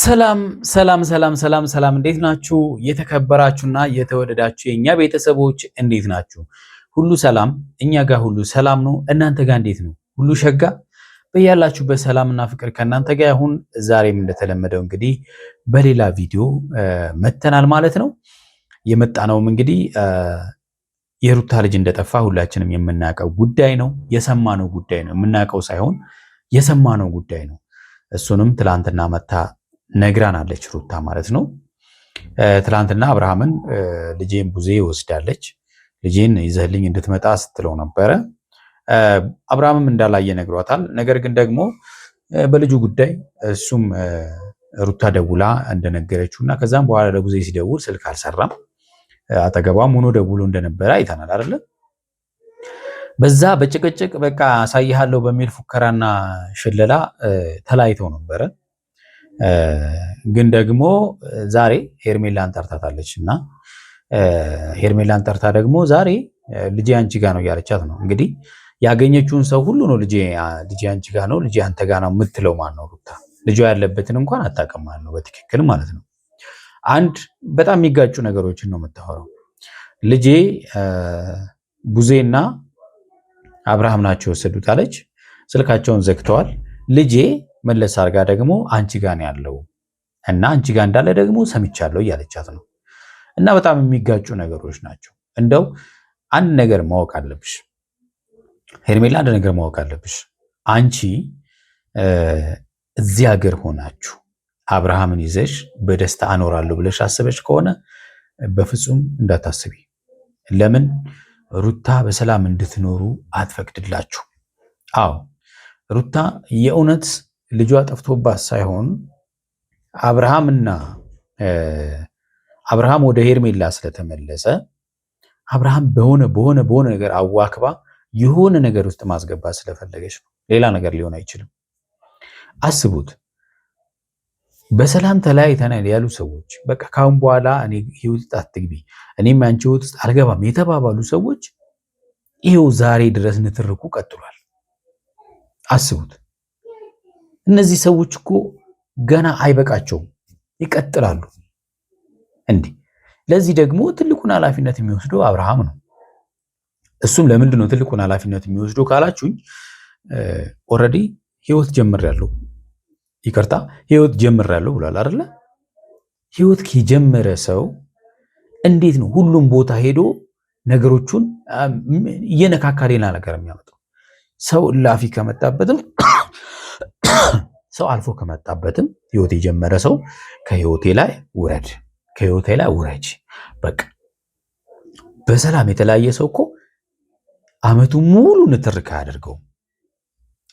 ሰላም ሰላም ሰላም ሰላም ሰላም፣ እንዴት ናችሁ? የተከበራችሁና የተወደዳችሁ የኛ ቤተሰቦች እንዴት ናችሁ? ሁሉ ሰላም፣ እኛ ጋር ሁሉ ሰላም ነው። እናንተ ጋር እንዴት ነው? ሁሉ ሸጋ? በያላችሁበት ሰላምና ፍቅር ከእናንተ ጋር ይሁን። ዛሬም እንደተለመደው እንግዲህ በሌላ ቪዲዮ መተናል ማለት ነው። የመጣነውም እንግዲህ የሩታ ልጅ እንደጠፋ ሁላችንም የምናውቀው ጉዳይ ነው። የሰማነው ጉዳይ ነው። የምናውቀው ሳይሆን የሰማነው ጉዳይ ነው። እሱንም ትላንትና መታ ነግራናለች ሩታ ማለት ነው። ትላንትና አብርሃምን ልጄን ቡዜ ወስዳለች፣ ልጄን ይዘህልኝ እንድትመጣ ስትለው ነበረ። አብርሃምም እንዳላየ ነግሯታል። ነገር ግን ደግሞ በልጁ ጉዳይ እሱም ሩታ ደውላ እንደነገረችው እና ከዛም በኋላ ለቡዜ ሲደውል ስልክ አልሰራም፣ አጠገቧም ሆኖ ደውሎ እንደነበረ አይተናል አይደለ? በዛ በጭቅጭቅ በቃ አሳይሃለሁ በሚል ፉከራና ሽለላ ተለያይተው ነበረ። ግን ደግሞ ዛሬ ሄርሜላን ጠርታታለች እና ሄርሜላን ጠርታ ደግሞ ዛሬ ልጄ አንቺ ጋ ነው እያለቻት ነው። እንግዲህ ያገኘችውን ሰው ሁሉ ነው ልጄ አንቺ ጋ ነው፣ ልጄ አንተ ጋ ነው የምትለው ማን ነው? ሩታ ልጇ ያለበትን እንኳን አታውቅም ማለት ነው፣ በትክክል ማለት ነው። አንድ በጣም የሚጋጩ ነገሮችን ነው የምታወራው። ልጄ ቡዜና አብርሃም ናቸው የወሰዱት አለች። ስልካቸውን ዘግተዋል። ልጄ መለስ አድርጋ ደግሞ አንቺ ጋር ነው ያለው እና አንቺ ጋር እንዳለ ደግሞ ሰምቻለሁ እያለቻት ነው። እና በጣም የሚጋጩ ነገሮች ናቸው። እንደው አንድ ነገር ማወቅ አለብሽ ሄርሜላ፣ አንድ ነገር ማወቅ አለብሽ። አንቺ እዚህ ሀገር ሆናችሁ አብርሃምን ይዘሽ በደስታ አኖራለሁ ብለሽ አስበሽ ከሆነ በፍጹም እንዳታስቢ። ለምን ሩታ በሰላም እንድትኖሩ አትፈቅድላችሁ። አዎ ሩታ የእውነት ልጇ ጠፍቶባት ሳይሆን አብርሃም ወደ ሄርሜላ ስለተመለሰ አብርሃም በሆነ ነገር አዋክባ የሆነ ነገር ውስጥ ማስገባት ስለፈለገች ነው። ሌላ ነገር ሊሆን አይችልም። አስቡት፣ በሰላም ተለያይተናል ያሉ ሰዎች በቃ ካሁን በኋላ እኔ ህይወት ውስጥ አትግቢ፣ እኔም አንቺ ህይወት ውስጥ አልገባም የተባባሉ ሰዎች ይሄው ዛሬ ድረስ ንትርኩ ቀጥሏል። አስቡት፣ እነዚህ ሰዎች እኮ ገና አይበቃቸውም፣ ይቀጥላሉ። እንዲህ ለዚህ ደግሞ ትልቁን ኃላፊነት የሚወስደው አብርሃም ነው። እሱም ለምንድን ነው ትልቁን ኃላፊነት የሚወስደው ካላችሁኝ፣ ኦልሬዲ ህይወት ጀምሬያለሁ ብሏል አይደለ? ህይወት ከጀመረ ሰው እንዴት ነው ሁሉም ቦታ ሄዶ ነገሮቹን እየነካካ ሌላ ነገር የሚያመጣው? ሰው እላፊ ከመጣበትም ሰው አልፎ ከመጣበትም ህይወት የጀመረ ሰው ከህይወቴ ላይ ውረጅ በቃ። በሰላም የተለያየ ሰው እኮ አመቱ ሙሉ ንትርክ አያደርገውም።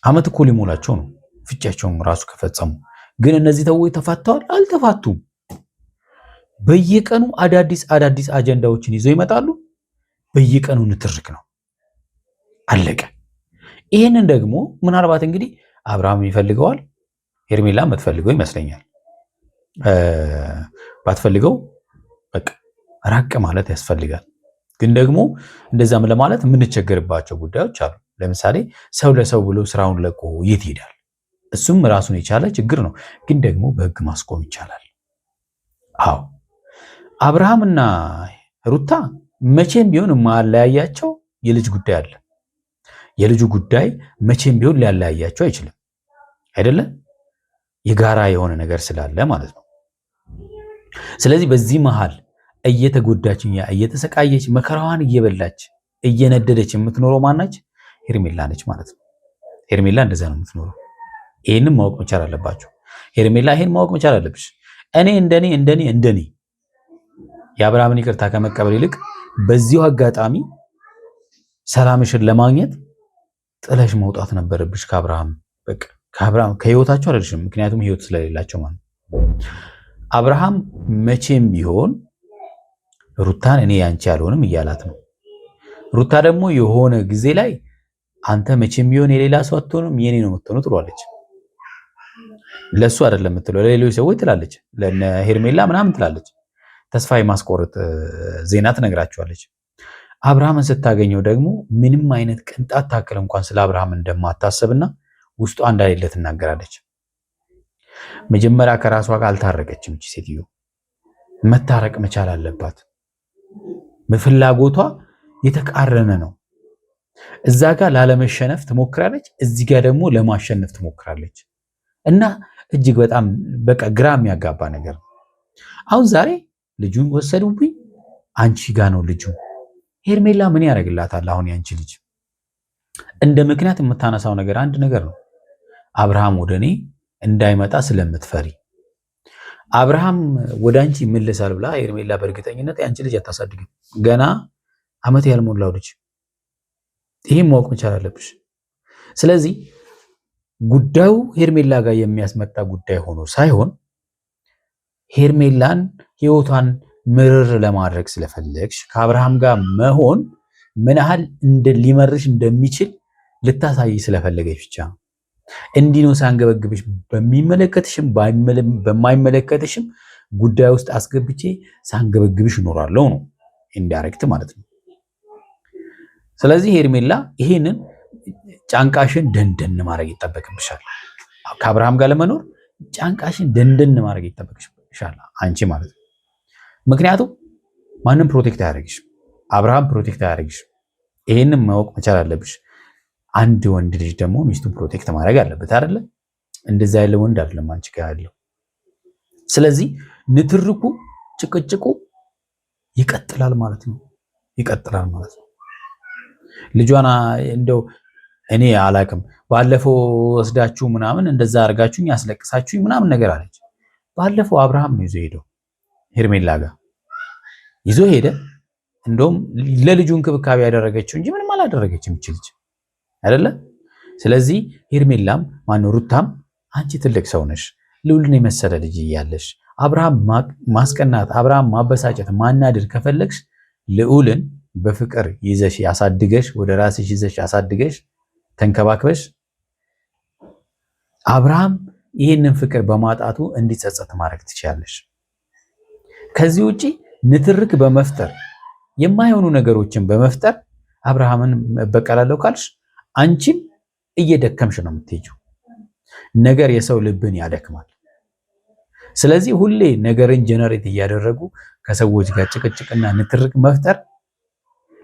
አመት እኮ ሊሞላቸው ነው ፍቻቸውን ራሱ ከፈጸሙ። ግን እነዚህ ሰዎች ተፋተዋል? አልተፋቱም። በየቀኑ አዳዲስ አጀንዳዎችን ይዘው ይመጣሉ። በየቀኑ ንትርክ ነው፣ አለቀ። ይህንን ደግሞ ምናልባት እንግዲህ አብርሃም ይፈልገዋል፣ ሄርሜላ የምትፈልገው ይመስለኛል። ባትፈልገው በቃ ራቅ ማለት ያስፈልጋል። ግን ደግሞ እንደዛም ለማለት የምንቸገርባቸው ጉዳዮች አሉ። ለምሳሌ ሰው ለሰው ብሎ ስራውን ለቆ የት ይሄዳል? እሱም ራሱን የቻለ ችግር ነው። ግን ደግሞ በህግ ማስቆም ይቻላል። አዎ አብርሃምና ሩታ መቼም ቢሆን የማለያያቸው የልጅ ጉዳይ አለ። የልጁ ጉዳይ መቼም ቢሆን ሊያለያያቸው አይችልም አይደለም? የጋራ የሆነ ነገር ስላለ ማለት ነው። ስለዚህ በዚህ መሃል እየተጎዳችኛ እየተሰቃየች መከራዋን እየበላች እየነደደች የምትኖረው ማናች? ሄርሜላ ነች ማለት ነው። ሄርሜላ እንደዛ ነው የምትኖረው። ይሄንን ማወቅ መቻል አለባችሁ። ሄርሜላ ይሄን ማወቅ መቻል አለብሽ። እኔ እንደኔ የአብርሃምን ይቅርታ ከመቀበል ይልቅ በዚሁ አጋጣሚ ሰላምሽን ለማግኘት ጥለሽ መውጣት ነበረብሽ ከአብርሃም። በቃ ከህይወታቸው አይደለሽም፣ ምክንያቱም ህይወት ስለሌላቸው ማለት ነው። አብርሃም መቼም ቢሆን ሩታን እኔ ያንቺ ያልሆንም እያላት ነው። ሩታ ደግሞ የሆነ ጊዜ ላይ አንተ መቼም ቢሆን የሌላ ሰው አትሆንም የኔ ነው የምትሆነው ትሏለች። ለሱ አይደለም የምትለው ለሌሎች ሰዎች ትላለች፣ ለነ ሄርሜላ ምናምን ትላለች። ተስፋ የማስቆረጥ ዜና ትነግራቸዋለች። አብርሃምን ስታገኘው ደግሞ ምንም አይነት ቅንጣት ታክል እንኳን ስለ አብርሃም እንደማታስብና ውስጧ እንዳሌለ ትናገራለች። መጀመሪያ ከራሷ ጋር አልታረቀችም። እቺ ሴትዮ መታረቅ መቻል አለባት። በፍላጎቷ የተቃረነ ነው። እዛ ጋር ላለመሸነፍ ትሞክራለች፣ እዚህ ጋር ደግሞ ለማሸነፍ ትሞክራለች። እና እጅግ በጣም በቃ ግራ የሚያጋባ ነገር ነው። አሁን ዛሬ ልጁን ወሰዱብኝ፣ አንቺ ጋር ነው ልጁ። ሄርሜላ ምን ያደርግላታል? አሁን ያንቺ ልጅ እንደ ምክንያት የምታነሳው ነገር አንድ ነገር ነው። አብርሃም ወደ እኔ እንዳይመጣ ስለምትፈሪ አብርሃም ወደ አንቺ ይመለሳል ብላ ሄርሜላ በእርግጠኝነት ያንቺ ልጅ አታሳድግም። ገና ዓመት ያልሞላው ልጅ። ይሄን ማወቅ መቻል አለብሽ። ስለዚህ ጉዳዩ ሄርሜላ ጋር የሚያስመጣ ጉዳይ ሆኖ ሳይሆን ሄርሜላን ህይወቷን ምርር ለማድረግ ስለፈለግሽ ከአብርሃም ጋር መሆን ምን ያህል ሊመርሽ እንደሚችል ልታሳይ ስለፈለገች ብቻ ነው። እንዲህ ነው ሳንገበግብሽ፣ በሚመለከትሽም በማይመለከትሽም ጉዳይ ውስጥ አስገብቼ ሳንገበግብሽ እኖራለሁ ነው ኢንዳይሬክት ማለት ነው። ስለዚህ ሄርሜላ ይሄንን ጫንቃሽን ደንደን ማድረግ ይጠበቅብሻል። ከአብርሃም ጋር ለመኖር ጫንቃሽን ደንደን ማድረግ ይጠበቅብሻል አንቺ ማለት ነው። ምክንያቱም ማንም ፕሮቴክት አያደርግሽም፣ አብርሃም ፕሮቴክት አያደርግሽም። ይሄንን ማወቅ መቻል አለብሽ። አንድ ወንድ ልጅ ደግሞ ሚስቱ ፕሮቴክት ማድረግ አለበት አይደለ? እንደዛ ያለ ወንድ አይደለም አንቺ ጋር ያለው። ስለዚህ ንትርኩ፣ ጭቅጭቁ ይቀጥላል ማለት ነው። ይቀጥላል ማለት ነው። ልጇና እንደው እኔ አላቅም፣ ባለፈው ወስዳችሁ ምናምን እንደዛ አድርጋችሁኝ ያስለቅሳችሁኝ ምናምን ነገር አለች። ባለፈው አብርሃም ነው ይዞ ሄደው ሄርሜላ ጋር ይዞ ሄደ። እንደውም ለልጁ እንክብካቤ ያደረገችው እንጂ ምንም አላደረገችም እቺ ልጅ አይደለ? ስለዚህ ሄርሜላም ማነው ሩታም አንቺ ትልቅ ሰው ነሽ፣ ልዑልን የመሰለ ልጅ እያለሽ አብርሃም ማስቀናት፣ አብርሃም ማበሳጨት፣ ማናደር ከፈለግሽ ልዑልን በፍቅር ይዘሽ ያሳድገሽ፣ ወደ ራስሽ ይዘሽ ያሳድገሽ ተንከባክበሽ አብርሃም ይህንን ፍቅር በማጣቱ እንዲጸጸት ማድረግ ትችላለሽ። ከዚህ ውጪ ንትርክ በመፍጠር የማይሆኑ ነገሮችን በመፍጠር አብርሃምን እበቀላለሁ ካልሽ አንቺም እየደከምሽ ነው የምትሄጂው። ነገር የሰው ልብን ያደክማል። ስለዚህ ሁሌ ነገርን ጀነሬት እያደረጉ ከሰዎች ጋር ጭቅጭቅና ንትርክ መፍጠር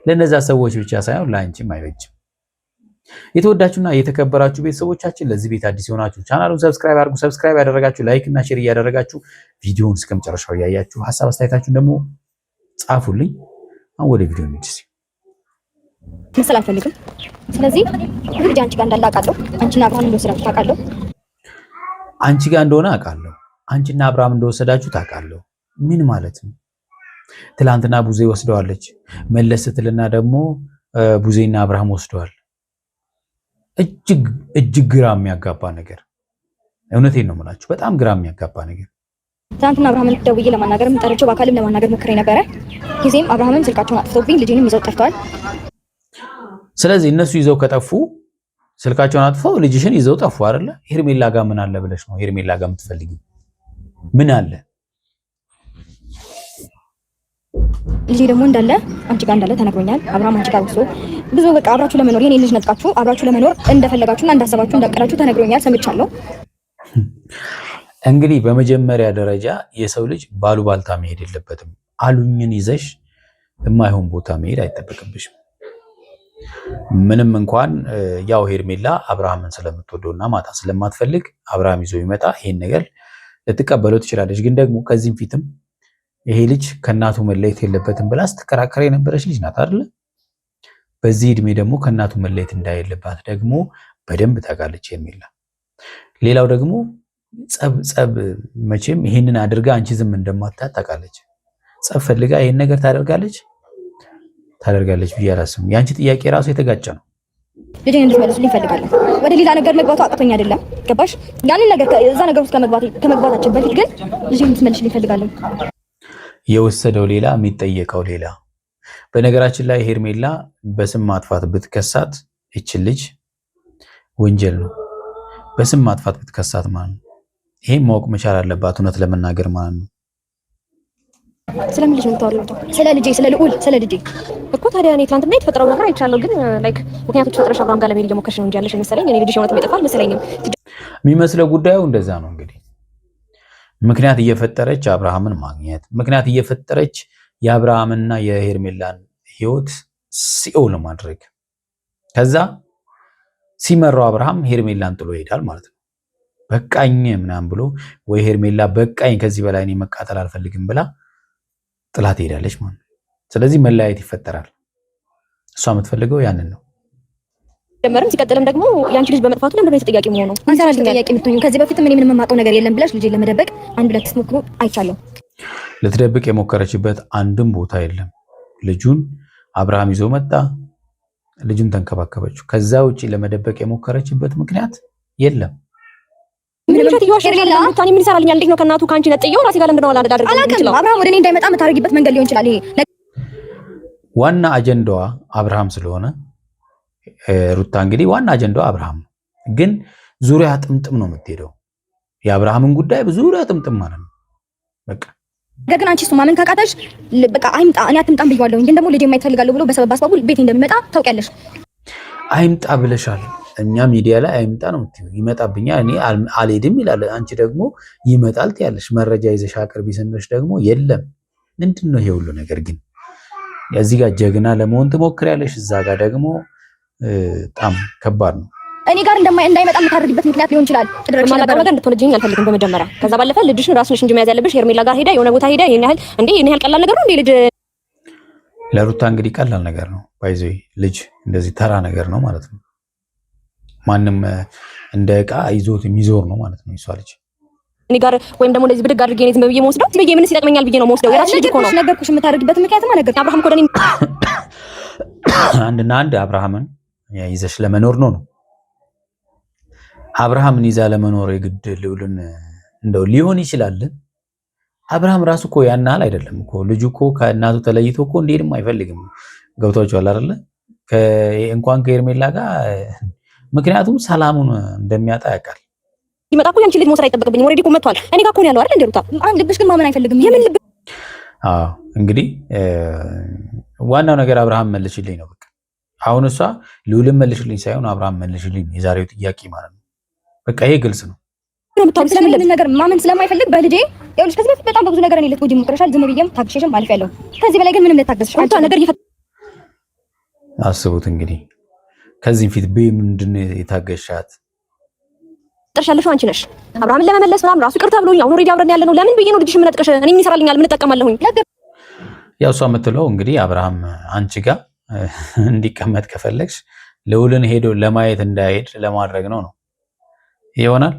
ለነዛ ሰዎች ብቻ ሳይሆን ለአንቺም አይበጅም። የተወዳችሁና የተከበራችሁ ቤተሰቦቻችን ለዚህ ቤት አዲስ የሆናችሁ ቻናሉን ሰብስክራይብ አድርጉ። ሰብስክራይብ ያደረጋችሁ ላይክ እና ሼር እያደረጋችሁ ቪዲዮውን እስከመጨረሻው እያያችሁ ሐሳብ አስተያየታችሁን ደግሞ ጻፉልኝ። አሁን ወደ ቪዲዮ እንሂድ። መሰል አልፈልግም። ስለዚህ ልጅ አንቺ ጋር እንዳለ አውቃለሁ። አንቺና አብርሃም እንደወሰዳችሁ ታውቃለሁ። አንቺ ጋር እንደሆነ አውቃለሁ። አንቺና አብርሃም እንደወሰዳችሁ ታውቃለሁ። ምን ማለት ነው? ትላንትና ቡዜ ወስደዋለች። መለስ ስትልና ደግሞ ቡዜና አብርሃም ወስደዋል። እጅግ ግራ የሚያጋባ ነገር። እውነቴን ነው የምላችሁ፣ በጣም ግራ የሚያጋባ ነገር። ትናንትና አብርሃምን ደውዬ ለማናገርም ጠርቼው በአካልም ለማናገር ሞክሬ ነበረ። ጊዜም አብርሃምም ስልካቸውን አጥፍተውብኝ ልጅንም ይዘው ጠፍተዋል። ስለዚህ እነሱ ይዘው ከጠፉ ስልካቸውን አጥፈው ልጅሽን ይዘው ጠፉ አይደለ? ሄርሜላ ጋር ምን አለ ብለሽ ነው? ሄርሜላ ጋር የምትፈልጊው ምን አለ? ልጅ ደግሞ እንዳለ አንቺ ጋር እንዳለ ተነግሮኛል። አብርሃም አንቺ ጋር ወስዶ ብዙ በቃ አብራችሁ ለመኖር የኔ ልጅ ነጥቃችሁ አብራችሁ ለመኖር እንደፈለጋችሁና እንዳሰባችሁ እንዳቀዳችሁ ተነግሮኛል፣ ሰምቻለሁ። እንግዲህ በመጀመሪያ ደረጃ የሰው ልጅ ባሉባልታ መሄድ የለበትም። አሉኝን ይዘሽ የማይሆን ቦታ መሄድ አይጠበቅብሽም። ምንም እንኳን ያው ሄርሜላ አብርሃምን ስለምትወደውና ማታ ስለማትፈልግ አብርሃም ይዞ ይመጣ ይሄን ነገር ልትቀበለው ትችላለች። ግን ደግሞ ከዚህም ፊትም ይሄ ልጅ ከእናቱ መለየት የለበትም ብላ ስትከራከር የነበረች ልጅ ናት አይደለ? በዚህ እድሜ ደግሞ ከእናቱ መለየት እንዳይለባት ደግሞ በደንብ ታውቃለች ሄርሜላ። ሌላው ደግሞ ጸብ መቼም ይሄንን አድርጋ አንቺ ዝም እንደማታት ታውቃለች። ጸብ ፈልጋ ይሄን ነገር ታደርጋለች ብዬ አላስብም። የአንቺ ጥያቄ ራሱ የተጋጨ ነው። ልጄን እንድትመልሱልኝ እፈልጋለሁ። ወደ ሌላ ነገር መግባቱ አቅቶኝ አይደለም፣ ገባሽ? ያንን ነገር እዛ ነገር ውስጥ ከመግባታችን በፊት ግን ልጄን እንድትመልሱልኝ እፈልጋለሁ። የወሰደው ሌላ የሚጠየቀው ሌላ። በነገራችን ላይ ሄርሜላ በስም ማጥፋት ብትከሳት ይችል ልጅ ወንጀል ነው። በስም ማጥፋት ብትከሳት ማለት ነው። ይሄን ማወቅ መቻል አለባት፣ እውነት ለመናገር ማለት ነው። ስለምን ልጅ ነው የምታወራው? ስለ ልጄ፣ ስለ ልዑል፣ ስለ ልጄ እኮ። ታዲያ እኔ ትናንትና የተፈጠረው ነገር አይቻለሁ፣ ግን ላይክ ምክንያቶች ፈጥረሽ አብርሃም ጋር ለመሄድ እየሞከርሽ ነው እንጂ ያለሽ መሰለኝ። እኔ ልጅ የሆነ የጠፋል መሰለኝም። የሚመስለው ጉዳዩ እንደዛ ነው እንግዲህ ምክንያት እየፈጠረች አብርሃምን ማግኘት፣ ምክንያት እየፈጠረች የአብርሃምና የሄርሜላን ህይወት ሲኦል ማድረግ። ከዛ ሲመራው አብርሃም ሄርሜላን ጥሎ ይሄዳል ማለት ነው። በቃኝ ምናምን ብሎ ወይ ሄርሜላ በቃኝ ከዚህ በላይ እኔ መቃጠል አልፈልግም ብላ ጥላ ትሄዳለች ማለት ነው። ስለዚህ መለያየት ይፈጠራል። እሷ የምትፈልገው ያንን ነው። ጀመርም ሲቀጥልም ደግሞ ያንቺ ልጅ በመጥፋቱ ለምን ነው ተጠያቂ መሆኑ? አንተ ተጠያቂ የምትሆኚ ከዚህ በፊትም እኔ ምንም የማውቀው ነገር የለም ብለሽ ልጄን ለመደበቅ አንድ ሁለት ስትሞክሩ አይቻለሁ። ልትደብቅ የሞከረችበት አንድም ቦታ የለም። ልጁን አብርሃም ይዞ መጣ፣ ልጁን ተንከባከበችው። ከዛ ውጪ ለመደበቅ የሞከረችበት ምክንያት የለም። ምን ይሰራልኛል? እንዴት ነው ከእናቱ ከአንቺ ነጥየው ራሴ ጋር ለምንድን ነው አላደርገው? አብርሃም ወደ እኔ እንዳይመጣ የምታደርጊበት መንገድ ሊሆን ይችላል። ይሄ ዋና አጀንዳዋ አብርሃም ስለሆነ ሩታ እንግዲህ ዋና አጀንዳዋ አብርሃም ነው። ግን ዙሪያ ጥምጥም ነው የምትሄደው። የአብርሃምን ጉዳይ በዙሪያ ጥምጥም ማለት ነው በቃ። ግን አንቺ እሱ ማመን ካቃተሽ በቃ አይምጣ፣ እኔ አትምጣም ብያለሁ። ግን ደግሞ ልጄ ማየት ፈልጋለሁ ብሎ በሰበብ አስባቡ ቤቴ እንደሚመጣ ታውቂያለሽ። አይምጣ ብለሻል። እኛ ሚዲያ ላይ አይምጣ ነው የምትይው። ይመጣብኛል እኔ አልሄድም ይላል። አንቺ ደግሞ ይመጣል ትያለሽ። መረጃ ይዘሽ አቅርቢ ስንልሽ ደግሞ የለም። ምንድን ነው ይሄ ሁሉ ነገር? ግን እዚህ ጋር ጀግና ለመሆን ትሞክሪያለሽ፣ እዛ ጋር ደግሞ በጣም ከባድ ነው። እኔ ጋር እንዳይመጣ የምታደርጊበት ምክንያት ሊሆን ይችላል። ማላውቀው ነገር እንድትወልጂኝ አልፈልግም በመጀመሪያ። ከዛ ባለፈ ልጅሽን ራስሽ እንጂ መያዝ ያለብሽ ሄርሜላ ጋር ሄዳ የሆነ ቦታ ሄዳ ይሄን ያህል ቀላል ነገር ነው እንዴ? ልጅ ለሩታ እንግዲህ ቀላል ነገር ነው። ባይዘ ልጅ እንደዚህ ተራ ነገር ነው ማለት ነው። ማንም እንደ ዕቃ ይዞት የሚዞር ነው ማለት ነው። እሷ ልጅ እኔ ጋር ወይም ደግሞ እንደዚህ ብድግ አድርጌ ዝም ብዬ መወስደው ዝም ብዬ ምን ሲጠቅመኛል ብዬ ነው መወስደው። የራስሽ ልጅ እኮ ነው። ነገርኩሽ፣ የምታደርጊበት ምክንያትማ ነገርኩሽ። አብርሃም እኮ ደኔ አንድና አንድ አብርሃምን ይዘሽ ለመኖር ነው። አብርሃምን ይዛ ለመኖር የግድ ልዑልን እንደው ሊሆን ይችላል። አብርሃም ራሱ እኮ ያን ያህል አይደለም እኮ። ልጁ እኮ ከእናቱ ተለይቶ እኮ እንዲሄድም አይፈልግም። ገብቷችኋል አይደለ? እንኳን ከሄርሜላ ጋር ምክንያቱም ሰላሙን እንደሚያጣ ያውቃል። ይመጣ እኮ ያንቺ ልጅ መውሰድ አይጠበቅብኝም። ኦልሬዲ እኮ መጥቷል። እኔ ጋር እኮ ነው ያለው አይደል? እንደሩታ ልብሽ ግን ማመን አይፈልግም። የምን ልብ? አዎ እንግዲህ ዋናው ነገር አብርሃም መልሽልኝ ነው በቃ። አሁን እሷ ልዑልን መልሽልኝ ሳይሆን አብርሃም መልሽልኝ የዛሬው ጥያቄ ማለት ነው። በቃ ይሄ ግልጽ ነው። ስለምን ነገር ማመን ስለማይፈልግ በልጄ ይኸውልሽ፣ ከዚህ በፊት በጣም በብዙ ነገር እኔ ልትጎጂ ሞክረሻል። ዝም ብዬም ታግሼሽም አልፌያለሁ። ከዚህ በላይ ግን ምንም ልታገስሽ አንተ ነገር አስቡት እንግዲህ ከዚህም ፊት በምንድን የታገሻት ጥርሻለሽ አንቺ ነሽ። አብርሃምን ለመመለስ ምናምን ራሱ ይቅርታ ብሎኝ አሁን ኦልሬዲ አብረን ያለ ነው። ለምን ብዬ ነው ልጅሽ የምነጥቀሽ? እኔ ምን ይሰራልኛል? ምን እጠቀማለሁኝ? ያው እሷ የምትለው እንግዲህ አብርሃም አንቺ ጋር እንዲቀመጥ ከፈለግሽ ልዑልን ሄዶ ለማየት እንዳይሄድ ለማድረግ ነው ይሆናል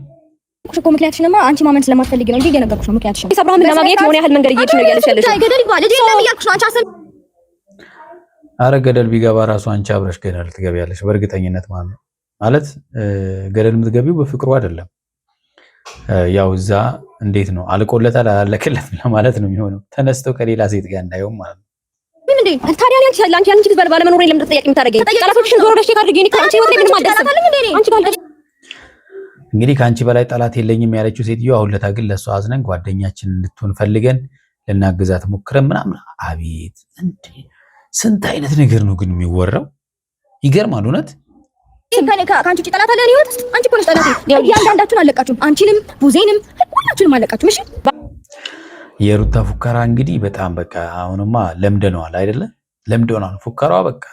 እኮ። ምክንያትሽንማ አንቺ ማመን ስለማትፈልጊ ነው እንጂ እየነገርኩሽ ነው። ምክንያትሽን አብርሃምን ለማግኘት የሆነ ያህል መንገድ እየሄድሽ ነው እያለሽ ያለሽ ገደል ይግባ ልጄ የለም እያልኩሽ ነው። አንቺ አሰብ አረ ገደል ቢገባ ራሱ አንቺ አብረሽ ገደል ትገቢያለሽ በእርግጠኝነት ማለት ገደል የምትገቢው በፍቅሩ አይደለም። ያው እዛ እንዴት ነው አልቆለታል አላለቀለትም ለማለት ነው የሚሆነው። ተነስቶ ከሌላ ሴት ጋር እንዳይሆን ማለት ነው። እንዴ ታዲያ አንቺ ያንቺ ልጅ ባለመኖር የለም ተጠያቂ የምታደርገኝ? ጠላቶችሽን ዞሮ ደሽ ካድርጌ እኔ ከአንቺ ወጥሬ ምንም አልደረሰም። አንቺ ጋር እንግዲህ ከአንቺ በላይ ጠላት የለኝም ያለችው ሴትዮ አሁን ለታ ግን ለእሷ አዝነን ጓደኛችን እንድትሆን ፈልገን ልናግዛት ሞክረን ምናምን። አቤት እንዴ ስንት አይነት ነገር ነው ግን የሚወራው። ይገርማል እውነት። ከአንቺ ውጭ ጠላት አለ እኔ ህይወት ውስጥ? አንቺ እኮ ነሽ ጠላቴ። እያንዳንዳችሁን አለቃችሁም፣ አንቺንም ቡዜንም ሁላችሁንም አለቃችሁም። እሺ የሩታ ፉከራ እንግዲህ በጣም በቃ አሁንማ ለምደነዋል አይደለ? ለምደናል ፉከራዋ በቃ።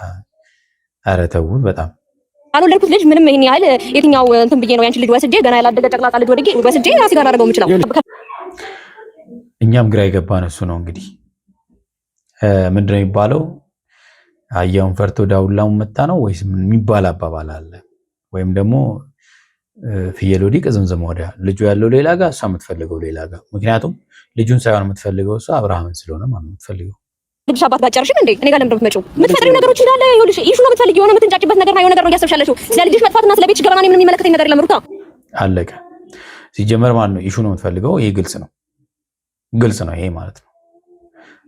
ኧረ ተውት በጣም አልወለድኩት ልጅ ምንም ይሄን ያህል የትኛው እንትን ብዬ ነው ያንቺ ልጅ ወስጄ ገና ያላደገ ጨቅላቃ ልጅ ወስጄ ራሴ ጋር አደረገው የምችለው? እኛም ግራ የገባን እሱ ነው እንግዲህ። ምንድነው የሚባለው? አህያውን ፈርቶ ዳውላውን መታ ነው ወይስ ምን የሚባል አባባል አለ። ወይም ደግሞ ፍየል ወዲህ ቅዝምዝም ወዲያ። ልጁ ያለው ሌላ ጋር እሷ የምትፈልገው ሌላ ጋር። ምክንያቱም ልጁን ሳይሆን የምትፈልገው እሷ አብርሃምን ስለሆነ ማለት ነው የምትፈልገው። ልጅሽ አባት ጋር ጨርሽም እንዴ? እኔ ጋር ለምን የምትመጪው? የምትፈጥሪው ነገሮች እንዳለ ይኸውልሽ፣ ኢሹ ነው የምትፈልጊው። የሆነ የምትንጫጭበት ነገር የሆነ ነገር ነው እያሰብሽ ያለሽው። ስለ ልጅሽ መጥፋትና ስለ ቤትሽ ገበና ምንም የሚመለከተኝ ነገር የለም ሩታ። አለቀ። ሲጀመር ማለት ነው ኢሹ ነው የምትፈልገው። ይሄ ግልጽ ነው፣ ግልጽ ነው ይሄ ማለት ነው።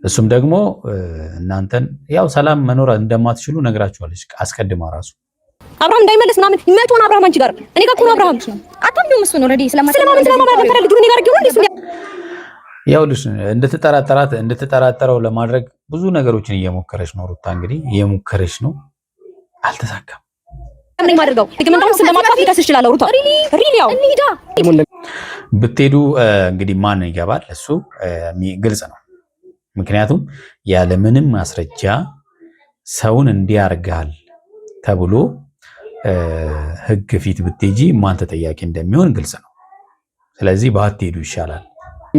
እሱም ደግሞ እናንተን ያው ሰላም መኖር እንደማትችሉ ነግራችኋለች አስቀድማ ራሱ። አብርሃም እንዳይመለስ ምናምን ይመጣውን አብርሃም አንቺ ጋር እኔ ጋር እኮ ነው አብርሃም አታምኚውም። እሱ ነው ኦልሬዲ ስለማመን ልጁን እኔ ጋር አድርጌው ነው እንዴ? ያው ልጅ እንድትጠራጠረው ለማድረግ ብዙ ነገሮችን እየሞከረች ነው ሩታ። እንግዲህ እየሞከረች ነው፣ አልተሳካም። ምን ማድርገው ዲግመንታውን ስለማጥፋት ሊከስሽ ይችላል። ሩታ ሪሊ ያው እንሂዳ ብትሄዱ እንግዲህ ማን ይገባል? እሱ ግልጽ ነው። ምክንያቱም ያለምንም ማስረጃ ሰውን እንዲያርጋል ተብሎ ህግ ፊት ብትጂ ማን ተጠያቂ እንደሚሆን ግልጽ ነው። ስለዚህ ባትሄዱ ይሻላል።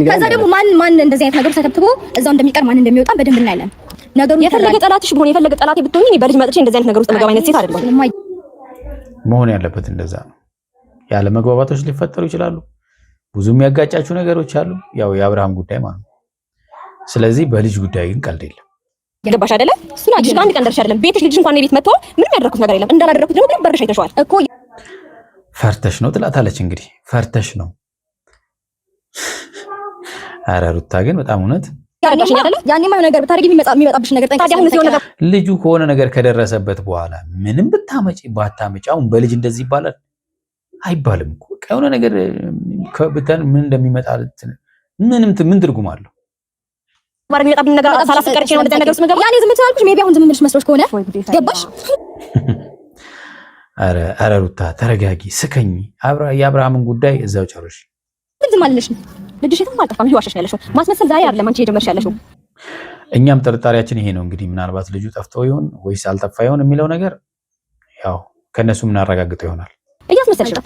ከዛ ደግሞ ማን እንደዚህ አይነት ነገር ተከትቦ እዛው እንደሚቀር ማን እንደሚወጣ በደንብ እናያለን። ነገሩ የፈለገ ጠላትሽ ቢሆን የፈለገ ጠላቴ ብትሆኚ እኔ በልጅ መጥቼ እንደዚህ አይነት ነገር ውስጥ መገባ አይነት ሴት አይደለም። መሆን ያለበት እንደዛ ነው። ያለ መግባባቶች ሊፈጠሩ ይችላሉ። ብዙ የሚያጋጫችሁ ነገሮች አሉ። ያው የአብርሃም ጉዳይ ማለት ነው። ስለዚህ በልጅ ጉዳይ ግን ቀልድ የለም። ገባሽ አይደለ? እሱን አዲስ አንድ ቀን ደርሽ አይደለም ቤትሽ ልጅሽ እንኳን ቤት መጥቶ ምንም ያደረኩት ነገር የለም። እንዳላደረኩት ደግሞ በርሽ አይተሽዋል እኮ። ፈርተሽ ነው ትላታለች። እንግዲህ ፈርተሽ ነው። ኧረ ሩታ ግን በጣም እውነት ያኔማ ነገር ብታረጊ የሚመጣብሽ ነገር ልጁ ከሆነ ነገር ከደረሰበት በኋላ ምንም ብታመጪ ባታመጪ አሁን በልጅ እንደዚህ ይባላል አይባልም እኮ። የሆነ ነገር ምን እንደሚመጣ ምን ትርጉም አለው? ማረኝ የሚመጣብኝ ነገር ሳላፈቀርሽ ነው እንደዛ ነገር ውስጥ መገባ ያኔ ዝም ትላልኩሽ ሜቢ አሁን ዝም ብለሽ መስሎሽ ከሆነ ገባሽ? ኧረ ሩታ ተረጋጊ፣ ስከኝ። የአብርሃምን ጉዳይ እዛው ጨርሽ። ዝም አልልሽ ነው ልጅሽ የትም አልጠፋም። ይዋሸሽ ያለሽው ማስመሰል ዛሬ አይደለም አንቺ የጀመርሽ ያለሽው። እኛም ጥርጣሬያችን ይሄ ነው እንግዲህ። ምናልባት ልጁ ጠፍቶ ይሆን ወይስ አልጠፋ ይሆን የሚለው ነገር ያው ከነሱ የምናረጋግጠው ይሆናል። እያስመሰልሽ ነው።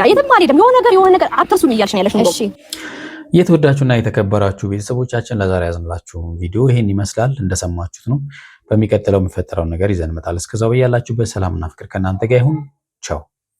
የትም አልሄድም የሆነ ነገር አትርሱኝ እያልሽ ነው ያለሽው። እሺ የተወዳችሁና የተከበራችሁ ቤተሰቦቻችን ለዛሬ ያዝንላችሁ ቪዲዮ ይሄን ይመስላል። እንደሰማችሁት ነው። በሚቀጥለው የሚፈጠረውን ነገር ይዘን እንመጣለን። እስከዛው በያላችሁበት ሰላምና ፍቅር ከእናንተ ጋር ይሁን። ቻው